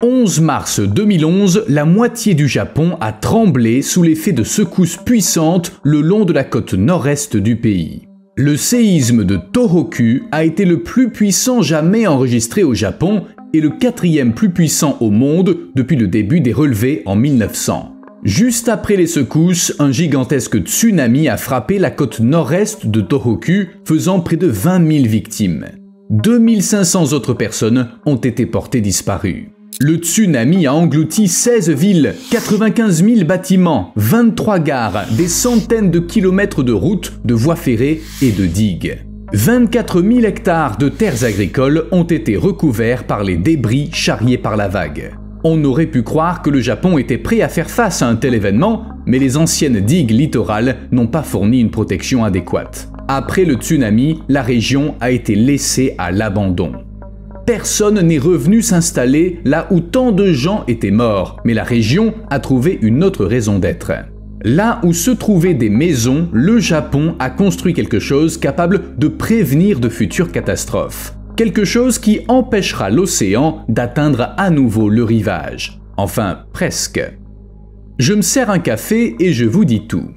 11 mars 2011, la moitié du Japon a tremblé sous l'effet de secousses puissantes le long de la côte nord-est du pays. Le séisme de Tohoku a été le plus puissant jamais enregistré au Japon et le 4e plus puissant au monde depuis le début des relevés en 1900. Juste après les secousses, un gigantesque tsunami a frappé la côte nord-est de Tohoku, faisant près de 20 000 victimes. 2500 autres personnes ont été portées disparues. Le tsunami a englouti 16 villes, 95 000 bâtiments, 23 gares, des centaines de kilomètres de routes, de voies ferrées et de digues. 24 000 hectares de terres agricoles ont été recouverts par les débris charriés par la vague. On aurait pu croire que le Japon était prêt à faire face à un tel événement, mais les anciennes digues littorales n'ont pas fourni une protection adéquate. Après le tsunami, la région a été laissée à l'abandon. Personne n'est revenu s'installer là où tant de gens étaient morts, mais la région a trouvé une autre raison d'être. Là où se trouvaient des maisons, le Japon a construit quelque chose capable de prévenir de futures catastrophes. Quelque chose qui empêchera l'océan d'atteindre à nouveau le rivage. Enfin, presque. Je me sers un café et je vous dis tout.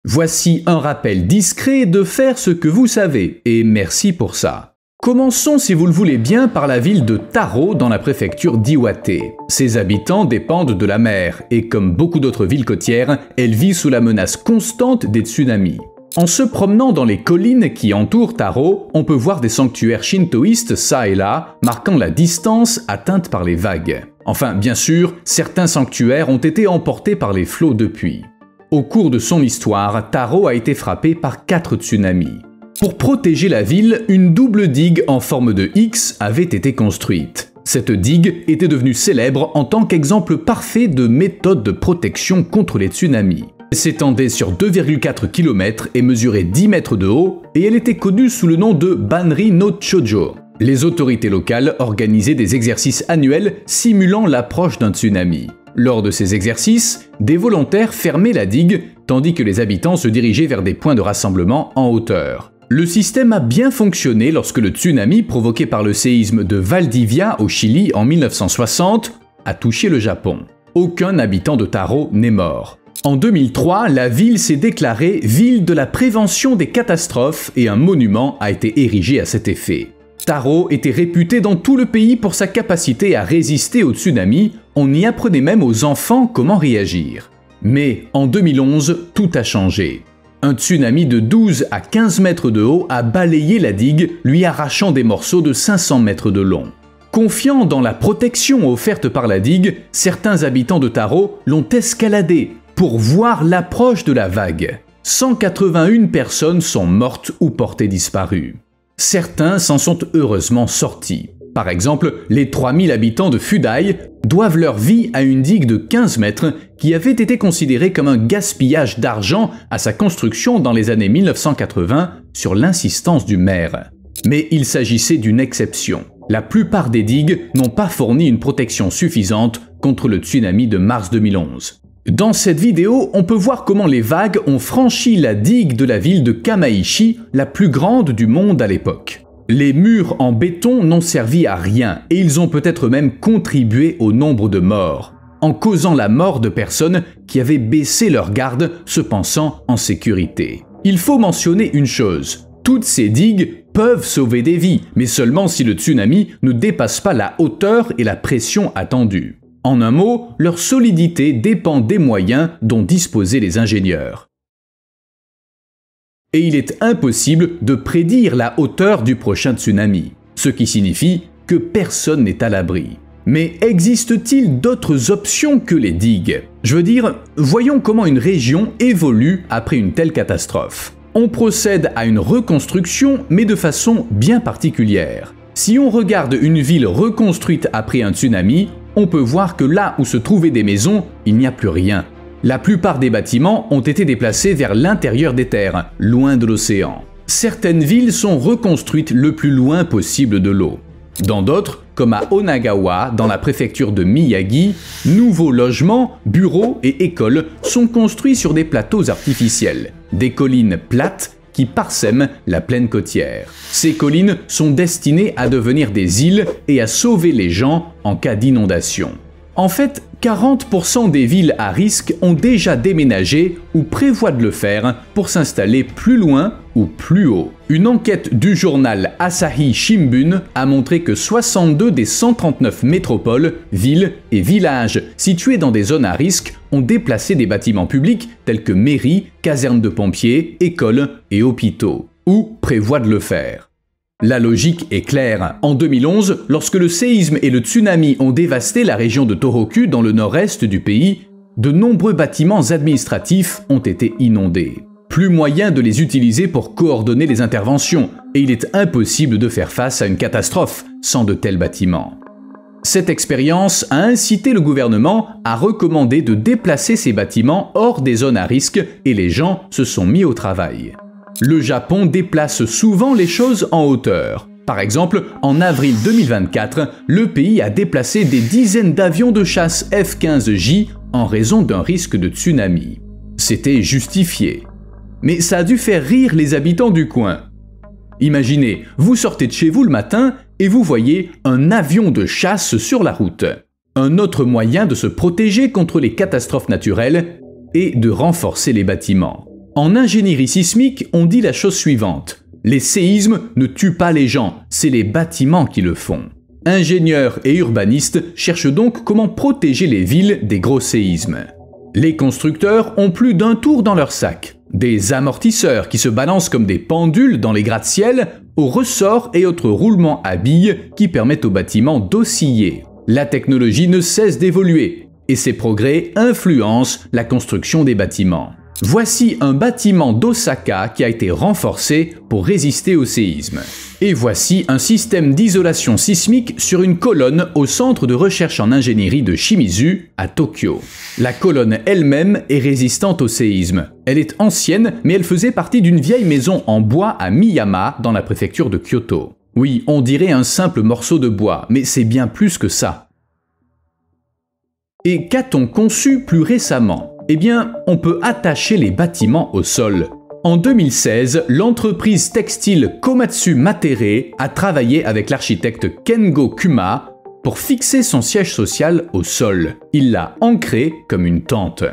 Voici un rappel discret de faire ce que vous savez, et merci pour ça. Commençons, si vous le voulez bien, par la ville de Taro dans la préfecture d'Iwate. Ses habitants dépendent de la mer, et comme beaucoup d'autres villes côtières, elle vit sous la menace constante des tsunamis. En se promenant dans les collines qui entourent Taro, on peut voir des sanctuaires shintoïstes çà et là, marquant la distance atteinte par les vagues. Enfin, bien sûr, certains sanctuaires ont été emportés par les flots depuis. Au cours de son histoire, Taro a été frappé par 4 tsunamis. Pour protéger la ville, une double digue en forme de X avait été construite. Cette digue était devenue célèbre en tant qu'exemple parfait de méthode de protection contre les tsunamis. Elle s'étendait sur 2,4 km et mesurait 10 mètres de haut, et elle était connue sous le nom de Banri no Chojo. Les autorités locales organisaient des exercices annuels simulant l'approche d'un tsunami. Lors de ces exercices, des volontaires fermaient la digue, tandis que les habitants se dirigeaient vers des points de rassemblement en hauteur. Le système a bien fonctionné lorsque le tsunami provoqué par le séisme de Valdivia au Chili en 1960 a touché le Japon. Aucun habitant de Taro n'est mort. En 2003, la ville s'est déclarée ville de la prévention des catastrophes et un monument a été érigé à cet effet. Taro était réputé dans tout le pays pour sa capacité à résister au tsunami, on y apprenait même aux enfants comment réagir. Mais en 2011, tout a changé. Un tsunami de 12 à 15 mètres de haut a balayé la digue, lui arrachant des morceaux de 500 mètres de long. Confiants dans la protection offerte par la digue, certains habitants de Taro l'ont escaladée pour voir l'approche de la vague. 181 personnes sont mortes ou portées disparues. Certains s'en sont heureusement sortis. Par exemple, les 3000 habitants de Fudai doivent leur vie à une digue de 15 mètres qui avait été considérée comme un gaspillage d'argent à sa construction dans les années 1980 sur l'insistance du maire. Mais il s'agissait d'une exception. La plupart des digues n'ont pas fourni une protection suffisante contre le tsunami de mars 2011. Dans cette vidéo, on peut voir comment les vagues ont franchi la digue de la ville de Kamaishi, la plus grande du monde à l'époque. Les murs en béton n'ont servi à rien et ils ont peut-être même contribué au nombre de morts, en causant la mort de personnes qui avaient baissé leur garde se pensant en sécurité. Il faut mentionner une chose, toutes ces digues peuvent sauver des vies, mais seulement si le tsunami ne dépasse pas la hauteur et la pression attendues. En un mot, leur solidité dépend des moyens dont disposaient les ingénieurs. Et il est impossible de prédire la hauteur du prochain tsunami, ce qui signifie que personne n'est à l'abri. Mais existe-t-il d'autres options que les digues? Je veux dire, voyons comment une région évolue après une telle catastrophe. On procède à une reconstruction, mais de façon bien particulière. Si on regarde une ville reconstruite après un tsunami, on peut voir que là où se trouvaient des maisons, il n'y a plus rien. La plupart des bâtiments ont été déplacés vers l'intérieur des terres, loin de l'océan. Certaines villes sont reconstruites le plus loin possible de l'eau. Dans d'autres, comme à Onagawa, dans la préfecture de Miyagi, nouveaux logements, bureaux et écoles sont construits sur des plateaux artificiels, des collines plates qui parsèment la plaine côtière. Ces collines sont destinées à devenir des îles et à sauver les gens en cas d'inondation. En fait, 40% des villes à risque ont déjà déménagé ou prévoient de le faire pour s'installer plus loin ou plus haut. Une enquête du journal Asahi Shimbun a montré que 62 des 139 métropoles, villes et villages situés dans des zones à risque ont déplacé des bâtiments publics tels que mairies, casernes de pompiers, écoles et hôpitaux, ou prévoient de le faire. La logique est claire. En 2011, lorsque le séisme et le tsunami ont dévasté la région de Tohoku dans le nord-est du pays, de nombreux bâtiments administratifs ont été inondés. Plus moyen de les utiliser pour coordonner les interventions, et il est impossible de faire face à une catastrophe sans de tels bâtiments. Cette expérience a incité le gouvernement à recommander de déplacer ces bâtiments hors des zones à risque et les gens se sont mis au travail. Le Japon déplace souvent les choses en hauteur. Par exemple, en avril 2024, le pays a déplacé des dizaines d'avions de chasse F-15J en raison d'un risque de tsunami. C'était justifié. Mais ça a dû faire rire les habitants du coin. Imaginez, vous sortez de chez vous le matin et vous voyez un avion de chasse sur la route. Un autre moyen de se protéger contre les catastrophes naturelles est de renforcer les bâtiments. En ingénierie sismique, on dit la chose suivante. Les séismes ne tuent pas les gens, c'est les bâtiments qui le font. Ingénieurs et urbanistes cherchent donc comment protéger les villes des gros séismes. Les constructeurs ont plus d'un tour dans leur sac. Des amortisseurs qui se balancent comme des pendules dans les gratte-ciel, aux ressorts et autres roulements à billes qui permettent aux bâtiments d'osciller. La technologie ne cesse d'évoluer et ces progrès influencent la construction des bâtiments. Voici un bâtiment d'Osaka qui a été renforcé pour résister au séisme. Et voici un système d'isolation sismique sur une colonne au centre de recherche en ingénierie de Shimizu, à Tokyo. La colonne elle-même est résistante au séisme. Elle est ancienne, mais elle faisait partie d'une vieille maison en bois à Miyama, dans la préfecture de Kyoto. Oui, on dirait un simple morceau de bois, mais c'est bien plus que ça. Et qu'a-t-on conçu plus récemment ? Eh bien, on peut attacher les bâtiments au sol. En 2016, l'entreprise textile Komatsu Matere a travaillé avec l'architecte Kengo Kuma pour fixer son siège social au sol. Il l'a ancré comme une tente.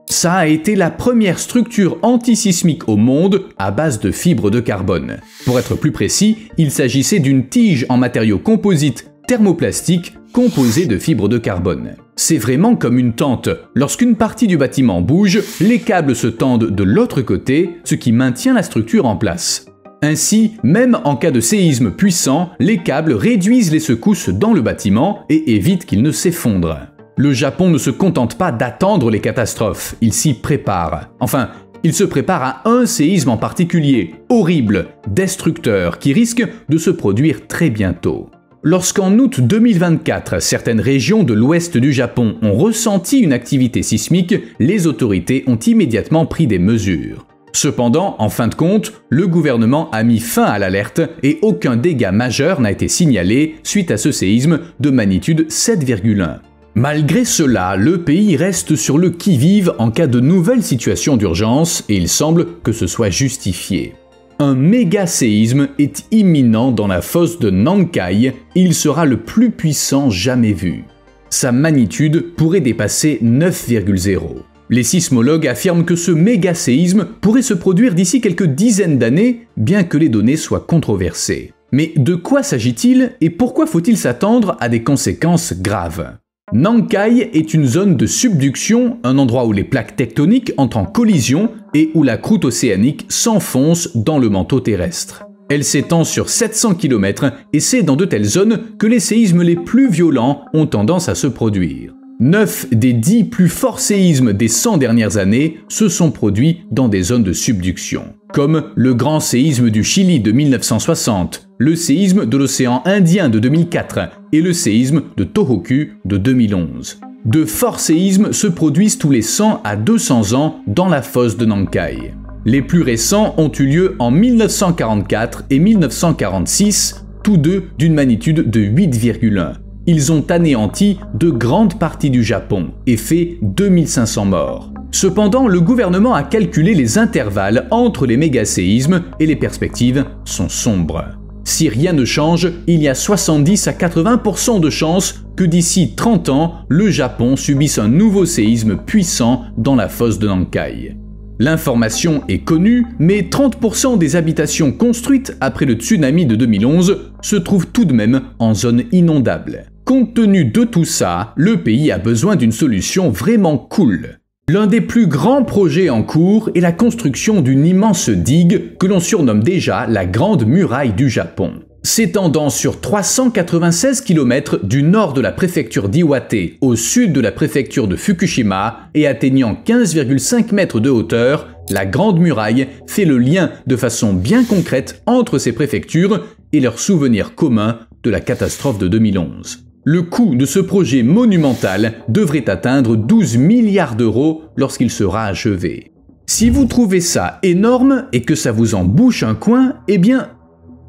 Ça a été la première structure antisismique au monde à base de fibres de carbone. Pour être plus précis, il s'agissait d'une tige en matériaux composites thermoplastiques composée de fibres de carbone. C'est vraiment comme une tente. Lorsqu'une partie du bâtiment bouge, les câbles se tendent de l'autre côté, ce qui maintient la structure en place. Ainsi, même en cas de séisme puissant, les câbles réduisent les secousses dans le bâtiment et évitent qu'il ne s'effondre. Le Japon ne se contente pas d'attendre les catastrophes, il s'y prépare. Enfin, il se prépare à un séisme en particulier, horrible, destructeur, qui risque de se produire très bientôt. Lorsqu'en août 2024, certaines régions de l'ouest du Japon ont ressenti une activité sismique, les autorités ont immédiatement pris des mesures. Cependant, en fin de compte, le gouvernement a mis fin à l'alerte et aucun dégât majeur n'a été signalé suite à ce séisme de magnitude 7,1. Malgré cela, le pays reste sur le qui-vive en cas de nouvelle situation d'urgence et il semble que ce soit justifié. Un méga séisme est imminent dans la fosse de Nankai et il sera le plus puissant jamais vu. Sa magnitude pourrait dépasser 9,0. Les sismologues affirment que ce méga séisme pourrait se produire d'ici quelques dizaines d'années, bien que les données soient controversées. Mais de quoi s'agit-il et pourquoi faut-il s'attendre à des conséquences graves ? Nankai est une zone de subduction, un endroit où les plaques tectoniques entrent en collision et où la croûte océanique s'enfonce dans le manteau terrestre. Elle s'étend sur 700 km et c'est dans de telles zones que les séismes les plus violents ont tendance à se produire. 9 des 10 plus forts séismes des 100 dernières années se sont produits dans des zones de subduction, comme le grand séisme du Chili de 1960, le séisme de l'océan Indien de 2004 et le séisme de Tohoku de 2011. De forts séismes se produisent tous les 100 à 200 ans dans la fosse de Nankai. Les plus récents ont eu lieu en 1944 et 1946, tous deux d'une magnitude de 8,1. Ils ont anéanti de grandes parties du Japon et fait 2500 morts. Cependant, le gouvernement a calculé les intervalles entre les mégaséismes et les perspectives sont sombres. Si rien ne change, il y a 70 à 80% de chances que d'ici 30 ans, le Japon subisse un nouveau séisme puissant dans la fosse de Nankai. L'information est connue, mais 30% des habitations construites après le tsunami de 2011 se trouvent tout de même en zone inondable. Compte tenu de tout ça, le pays a besoin d'une solution vraiment cool. L'un des plus grands projets en cours est la construction d'une immense digue que l'on surnomme déjà la Grande Muraille du Japon. S'étendant sur 396 km du nord de la préfecture d'Iwate au sud de la préfecture de Fukushima et atteignant 15,5 mètres de hauteur, la Grande Muraille fait le lien de façon bien concrète entre ces préfectures et leurs souvenirs communs de la catastrophe de 2011. Le coût de ce projet monumental devrait atteindre 12 milliards d'euros lorsqu'il sera achevé. Si vous trouvez ça énorme et que ça vous en bouche un coin, eh bien,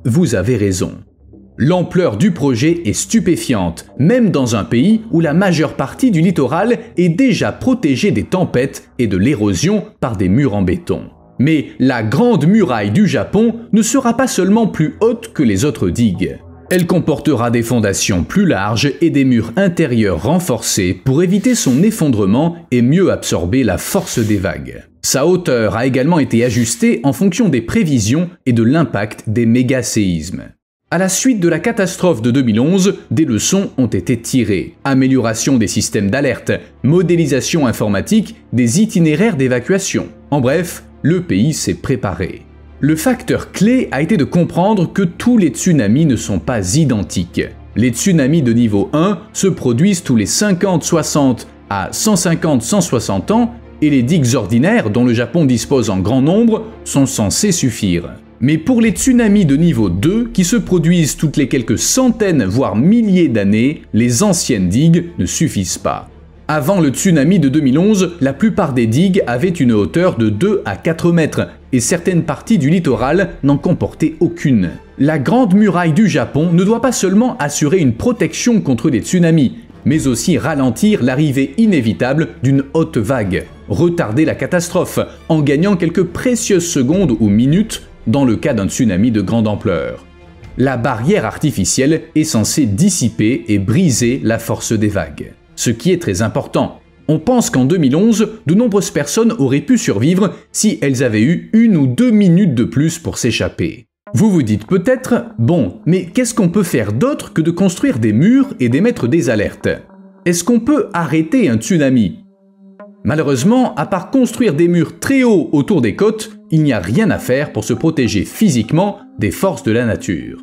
vous avez raison. L'ampleur du projet est stupéfiante, même dans un pays où la majeure partie du littoral est déjà protégée des tempêtes et de l'érosion par des murs en béton. Mais la Grande Muraille du Japon ne sera pas seulement plus haute que les autres digues. Elle comportera des fondations plus larges et des murs intérieurs renforcés pour éviter son effondrement et mieux absorber la force des vagues. Sa hauteur a également été ajustée en fonction des prévisions et de l'impact des mégaséismes. À la suite de la catastrophe de 2011, des leçons ont été tirées. Amélioration des systèmes d'alerte, modélisation informatique, des itinéraires d'évacuation. En bref, le pays s'est préparé. Le facteur clé a été de comprendre que tous les tsunamis ne sont pas identiques. Les tsunamis de niveau 1 se produisent tous les 50-60 à 150-160 ans et les digues ordinaires dont le Japon dispose en grand nombre sont censés suffire. Mais pour les tsunamis de niveau 2 qui se produisent toutes les quelques centaines voire milliers d'années, les anciennes digues ne suffisent pas. Avant le tsunami de 2011, la plupart des digues avaient une hauteur de 2 à 4 mètres et certaines parties du littoral n'en comportaient aucune. La Grande Muraille du Japon ne doit pas seulement assurer une protection contre les tsunamis, mais aussi ralentir l'arrivée inévitable d'une haute vague, retarder la catastrophe en gagnant quelques précieuses secondes ou minutes dans le cas d'un tsunami de grande ampleur. La barrière artificielle est censée dissiper et briser la force des vagues. Ce qui est très important. On pense qu'en 2011, de nombreuses personnes auraient pu survivre si elles avaient eu 1 ou 2 minutes de plus pour s'échapper. Vous vous dites peut-être, bon, mais qu'est-ce qu'on peut faire d'autre que de construire des murs et d'émettre des alertes? Est-ce qu'on peut arrêter un tsunami? Malheureusement, à part construire des murs très hauts autour des côtes, il n'y a rien à faire pour se protéger physiquement des forces de la nature.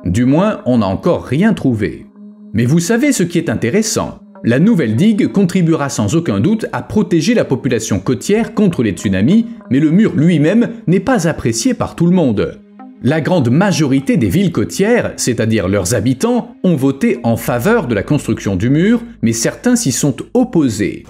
Du moins, on n'a encore rien trouvé. Mais vous savez ce qui est intéressant? La nouvelle digue contribuera sans aucun doute à protéger la population côtière contre les tsunamis, mais le mur lui-même n'est pas apprécié par tout le monde. La grande majorité des villes côtières, c'est-à-dire leurs habitants, ont voté en faveur de la construction du mur, mais certains s'y sont opposés.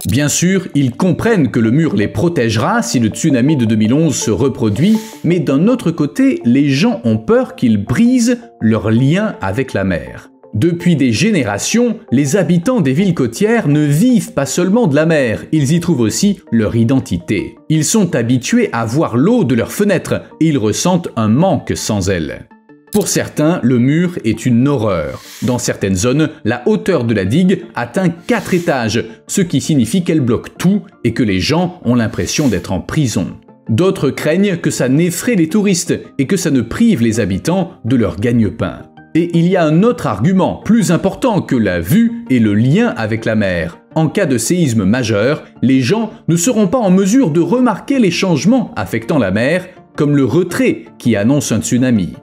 Bien sûr, ils comprennent que le mur les protégera si le tsunami de 2011 se reproduit, mais d'un autre côté, les gens ont peur qu'il brise leur lien avec la mer. Depuis des générations, les habitants des villes côtières ne vivent pas seulement de la mer, ils y trouvent aussi leur identité. Ils sont habitués à voir l'eau de leurs fenêtres et ils ressentent un manque sans elle. Pour certains, le mur est une horreur. Dans certaines zones, la hauteur de la digue atteint 4 étages, ce qui signifie qu'elle bloque tout et que les gens ont l'impression d'être en prison. D'autres craignent que ça n'effraie les touristes et que ça ne prive les habitants de leur gagne-pain. Et il y a un autre argument, plus important que la vue et le lien avec la mer. En cas de séisme majeur, les gens ne seront pas en mesure de remarquer les changements affectant la mer, comme le retrait qui annonce un tsunami.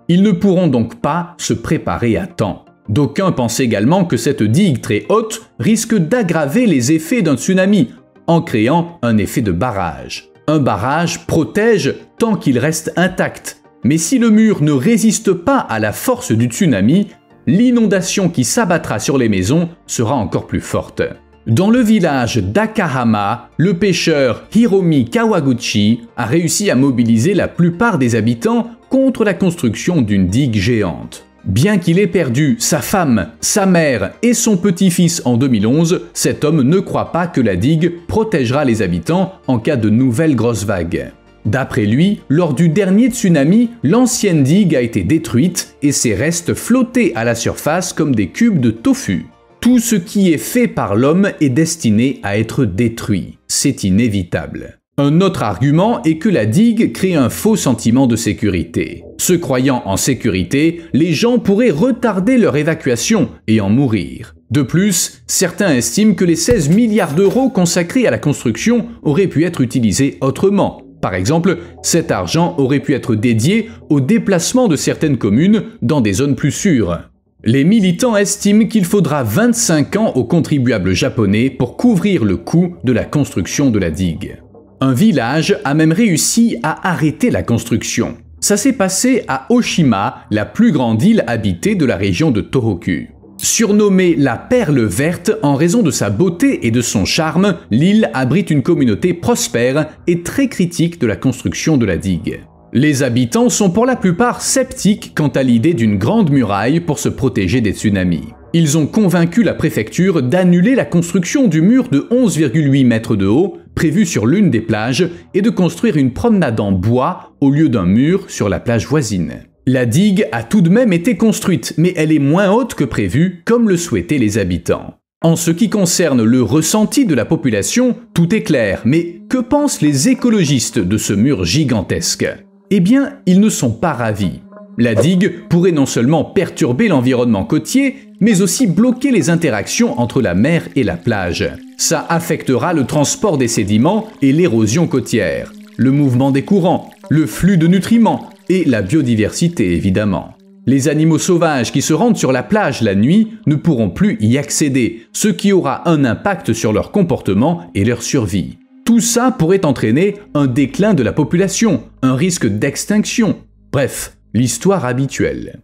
Ils ne pourront donc pas se préparer à temps. D'aucuns pensent également que cette digue très haute risque d'aggraver les effets d'un tsunami, en créant un effet de barrage. Un barrage protège tant qu'il reste intact. Mais si le mur ne résiste pas à la force du tsunami, l'inondation qui s'abattra sur les maisons sera encore plus forte. Dans le village d'Akahama, le pêcheur Hiromi Kawaguchi a réussi à mobiliser la plupart des habitants contre la construction d'une digue géante. Bien qu'il ait perdu sa femme, sa mère et son petit-fils en 2011, cet homme ne croit pas que la digue protégera les habitants en cas de nouvelles grosses vagues. D'après lui, lors du dernier tsunami, l'ancienne digue a été détruite et ses restes flottaient à la surface comme des cubes de tofu. Tout ce qui est fait par l'homme est destiné à être détruit. C'est inévitable. Un autre argument est que la digue crée un faux sentiment de sécurité. Se croyant en sécurité, les gens pourraient retarder leur évacuation et en mourir. De plus, certains estiment que les 16 milliards d'euros consacrés à la construction auraient pu être utilisés autrement. Par exemple, cet argent aurait pu être dédié au déplacement de certaines communes dans des zones plus sûres. Les militants estiment qu'il faudra 25 ans aux contribuables japonais pour couvrir le coût de la construction de la digue. Un village a même réussi à arrêter la construction. Ça s'est passé à Oshima, la plus grande île habitée de la région de Tohoku. Surnommée la Perle Verte en raison de sa beauté et de son charme, l'île abrite une communauté prospère et très critique de la construction de la digue. Les habitants sont pour la plupart sceptiques quant à l'idée d'une grande muraille pour se protéger des tsunamis. Ils ont convaincu la préfecture d'annuler la construction du mur de 11,8 mètres de haut prévu sur l'une des plages et de construire une promenade en bois au lieu d'un mur sur la plage voisine. La digue a tout de même été construite, mais elle est moins haute que prévu, comme le souhaitaient les habitants. En ce qui concerne le ressenti de la population, tout est clair, mais que pensent les écologistes de ce mur gigantesque ? Eh bien, ils ne sont pas ravis. La digue pourrait non seulement perturber l'environnement côtier, mais aussi bloquer les interactions entre la mer et la plage. Ça affectera le transport des sédiments et l'érosion côtière, le mouvement des courants, le flux de nutriments et la biodiversité évidemment. Les animaux sauvages qui se rendent sur la plage la nuit ne pourront plus y accéder, ce qui aura un impact sur leur comportement et leur survie. Tout ça pourrait entraîner un déclin de la population, un risque d'extinction. Bref, l'histoire habituelle.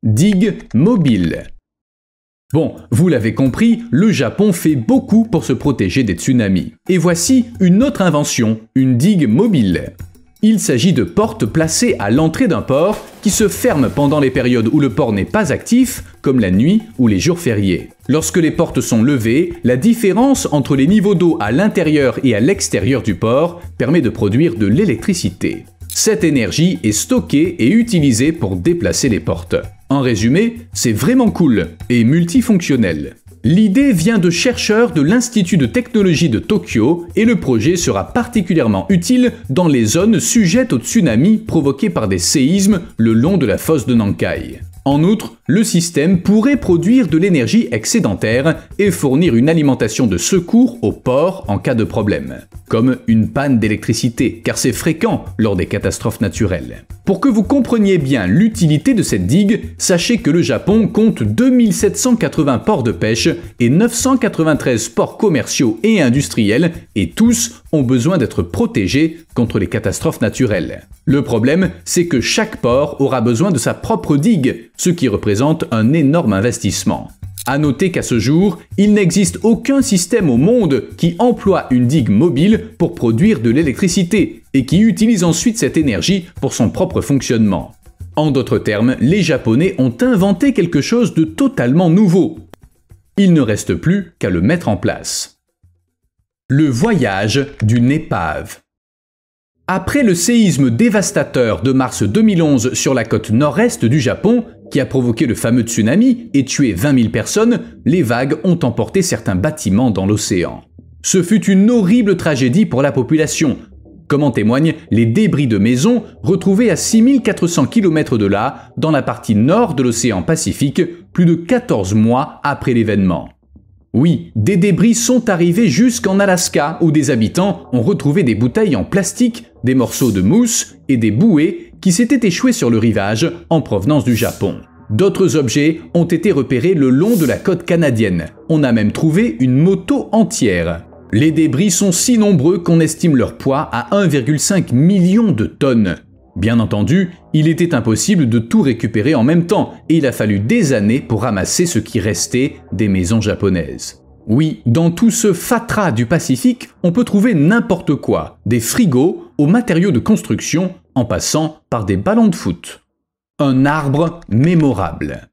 Digue mobile. Bon, vous l'avez compris, le Japon fait beaucoup pour se protéger des tsunamis. Et voici une autre invention, une digue mobile. Il s'agit de portes placées à l'entrée d'un port qui se ferment pendant les périodes où le port n'est pas actif, comme la nuit ou les jours fériés. Lorsque les portes sont levées, la différence entre les niveaux d'eau à l'intérieur et à l'extérieur du port permet de produire de l'électricité. Cette énergie est stockée et utilisée pour déplacer les portes. En résumé, c'est vraiment cool et multifonctionnel. L'idée vient de chercheurs de l'Institut de technologie de Tokyo et le projet sera particulièrement utile dans les zones sujettes aux tsunamis provoqués par des séismes le long de la fosse de Nankai. En outre, le système pourrait produire de l'énergie excédentaire et fournir une alimentation de secours au port en cas de problème, comme une panne d'électricité, car c'est fréquent lors des catastrophes naturelles. Pour que vous compreniez bien l'utilité de cette digue, sachez que le Japon compte 2780 ports de pêche et 993 ports commerciaux et industriels, et tous ont besoin d'être protégés contre les catastrophes naturelles. Le problème, c'est que chaque port aura besoin de sa propre digue, ce qui représente un énorme investissement. À noter qu'à ce jour, il n'existe aucun système au monde qui emploie une digue mobile pour produire de l'électricité et qui utilise ensuite cette énergie pour son propre fonctionnement. En d'autres termes, les Japonais ont inventé quelque chose de totalement nouveau. Il ne reste plus qu'à le mettre en place. Le voyage d'une épave. Après le séisme dévastateur de mars 2011 sur la côte nord-est du Japon, qui a provoqué le fameux tsunami et tué 20 000 personnes, les vagues ont emporté certains bâtiments dans l'océan. Ce fut une horrible tragédie pour la population, comme en témoignent les débris de maisons retrouvés à 6400 km de là, dans la partie nord de l'océan Pacifique, plus de 14 mois après l'événement. Oui, des débris sont arrivés jusqu'en Alaska, où des habitants ont retrouvé des bouteilles en plastique, des morceaux de mousse et des bouées qui s'étaient échoués sur le rivage en provenance du Japon. D'autres objets ont été repérés le long de la côte canadienne. On a même trouvé une moto entière. Les débris sont si nombreux qu'on estime leur poids à 1,5 million de tonnes. Bien entendu, il était impossible de tout récupérer en même temps et il a fallu des années pour ramasser ce qui restait des maisons japonaises. Oui, dans tout ce fatras du Pacifique, on peut trouver n'importe quoi, des frigos aux matériaux de construction, en passant par des ballons de foot. Un arbre mémorable.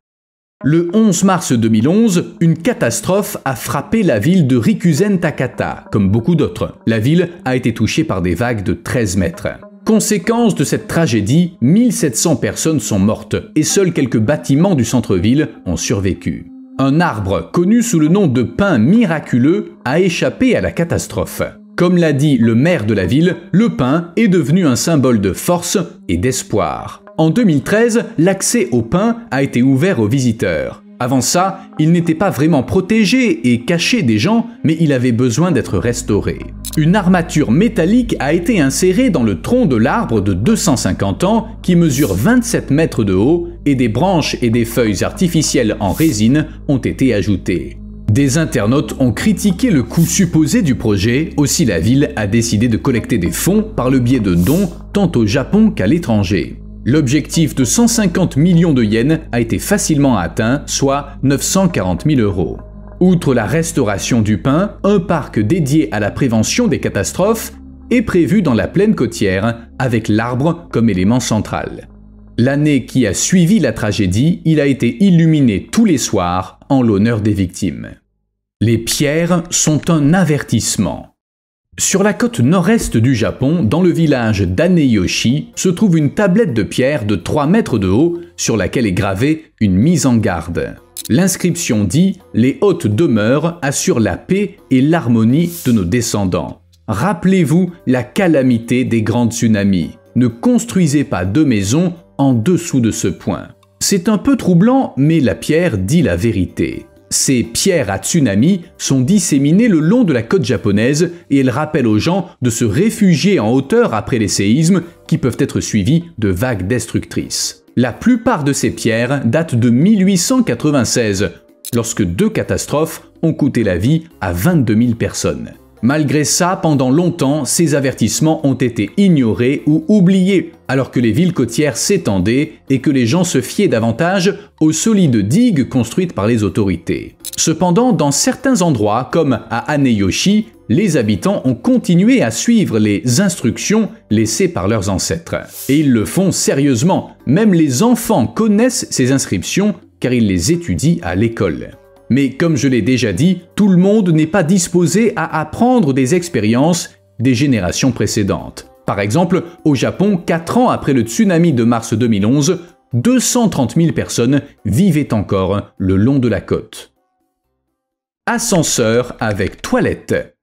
Le 11 mars 2011, une catastrophe a frappé la ville de Rikuzen-Takata, comme beaucoup d'autres. La ville a été touchée par des vagues de 13 mètres. Conséquence de cette tragédie, 1700 personnes sont mortes et seuls quelques bâtiments du centre-ville ont survécu. Un arbre, connu sous le nom de pin miraculeux, a échappé à la catastrophe. Comme l'a dit le maire de la ville, le pin est devenu un symbole de force et d'espoir. En 2013, l'accès au pin a été ouvert aux visiteurs. Avant ça, il n'était pas vraiment protégé et caché des gens, mais il avait besoin d'être restauré. Une armature métallique a été insérée dans le tronc de l'arbre de 250 ans qui mesure 27 mètres de haut et des branches et des feuilles artificielles en résine ont été ajoutées. Des internautes ont critiqué le coût supposé du projet, aussi la ville a décidé de collecter des fonds par le biais de dons tant au Japon qu'à l'étranger. L'objectif de 150 millions de yens a été facilement atteint, soit 940 000 €. Outre la restauration du pin, un parc dédié à la prévention des catastrophes est prévu dans la plaine côtière, avec l'arbre comme élément central. L'année qui a suivi la tragédie, il a été illuminé tous les soirs en l'honneur des victimes. Les pierres sont un avertissement. Sur la côte nord-est du Japon, dans le village d'Aneyoshi, se trouve une tablette de pierre de 3 mètres de haut sur laquelle est gravée une mise en garde. L'inscription dit « Les hautes demeures assurent la paix et l'harmonie de nos descendants. Rappelez-vous la calamité des grands tsunamis. Ne construisez pas de maisons en dessous de ce point. » C'est un peu troublant, mais la pierre dit la vérité. Ces pierres à tsunami sont disséminées le long de la côte japonaise et elles rappellent aux gens de se réfugier en hauteur après les séismes qui peuvent être suivis de vagues destructrices. La plupart de ces pierres datent de 1896, lorsque 2 catastrophes ont coûté la vie à 22 000 personnes. Malgré ça, pendant longtemps, ces avertissements ont été ignorés ou oubliés, alors que les villes côtières s'étendaient et que les gens se fiaient davantage aux solides digues construites par les autorités. Cependant, dans certains endroits, comme à Aneyoshi, les habitants ont continué à suivre les instructions laissées par leurs ancêtres. Et ils le font sérieusement, même les enfants connaissent ces inscriptions car ils les étudient à l'école. Mais comme je l'ai déjà dit, tout le monde n'est pas disposé à apprendre des expériences des générations précédentes. Par exemple, au Japon, 4 ans après le tsunami de mars 2011, 230 000 personnes vivaient encore le long de la côte. Ascenseur avec toilette.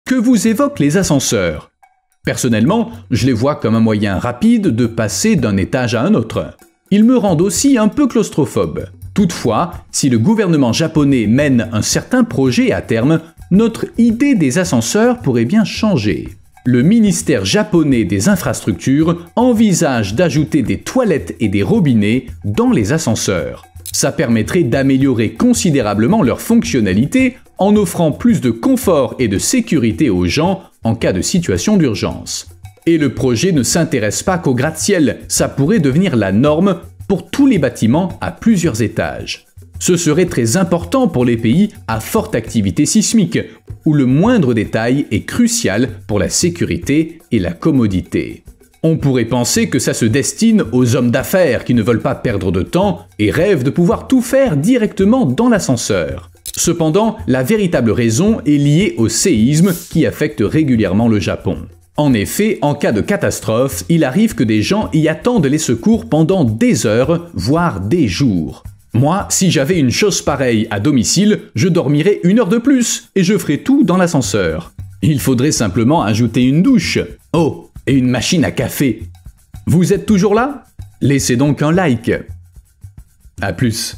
Que vous évoquent les ascenseurs? Personnellement, je les vois comme un moyen rapide de passer d'un étage à un autre. Ils me rendent aussi un peu claustrophobe. Toutefois, si le gouvernement japonais mène un certain projet à terme, notre idée des ascenseurs pourrait bien changer. Le ministère japonais des infrastructures envisage d'ajouter des toilettes et des robinets dans les ascenseurs. Ça permettrait d'améliorer considérablement leur fonctionnalité en offrant plus de confort et de sécurité aux gens en cas de situation d'urgence. Et le projet ne s'intéresse pas qu'au gratte-ciel, ça pourrait devenir la norme pour tous les bâtiments à plusieurs étages. Ce serait très important pour les pays à forte activité sismique, où le moindre détail est crucial pour la sécurité et la commodité. On pourrait penser que ça se destine aux hommes d'affaires qui ne veulent pas perdre de temps et rêvent de pouvoir tout faire directement dans l'ascenseur. Cependant, la véritable raison est liée au séisme qui affecte régulièrement le Japon. En effet, en cas de catastrophe, il arrive que des gens y attendent les secours pendant des heures, voire des jours. Moi, si j'avais une chose pareille à domicile, je dormirais 1 heure de plus et je ferais tout dans l'ascenseur. Il faudrait simplement ajouter une douche. Oh, et une machine à café. Vous êtes toujours là? Laissez donc un like. À plus.